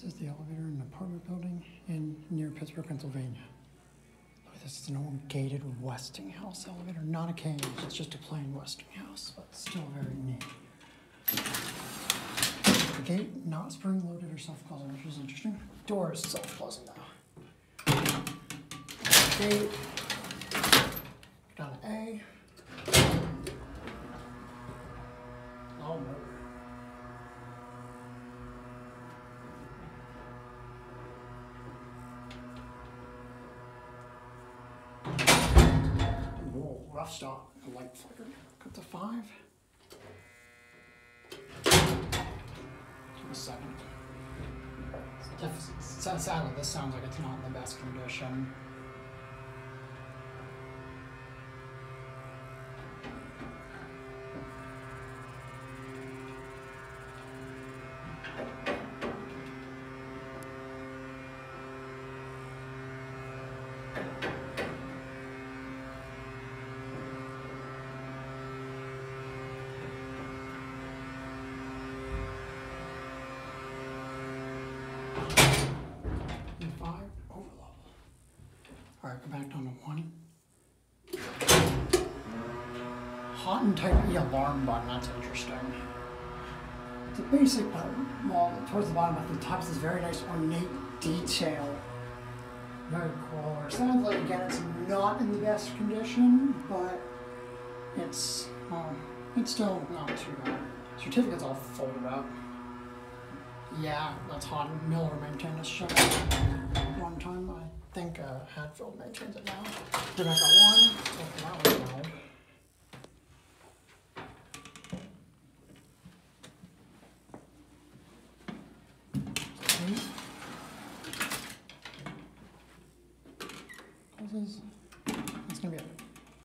This is the elevator in an apartment building near Pittsburgh, Pennsylvania. Look at this, it's an old gated Westinghouse elevator, not a cage, it's just a plain Westinghouse, but still very neat. The gate, not spring-loaded or self-closing, which is interesting. Door is self-closing though. Gate, go down to A. Oh no. Whoa, rough start. The light flickered. Cut to 5. Give a second. Sadly, this sounds like it's not in the best condition. All right, go back down to 1. Haughton type E alarm button, that's interesting. It's a basic button. Well, towards the bottom at the top is this very nice ornate detail. Very cool. It sounds like, again, it's not in the best condition, but it's still not too bad. Certificate's all folded up. Yeah, that's Haughton. Miller maintained this shit one time. I think Hatfield maintains it now. Then I got 1. Oh, that was loud. Closes. That's gonna be it.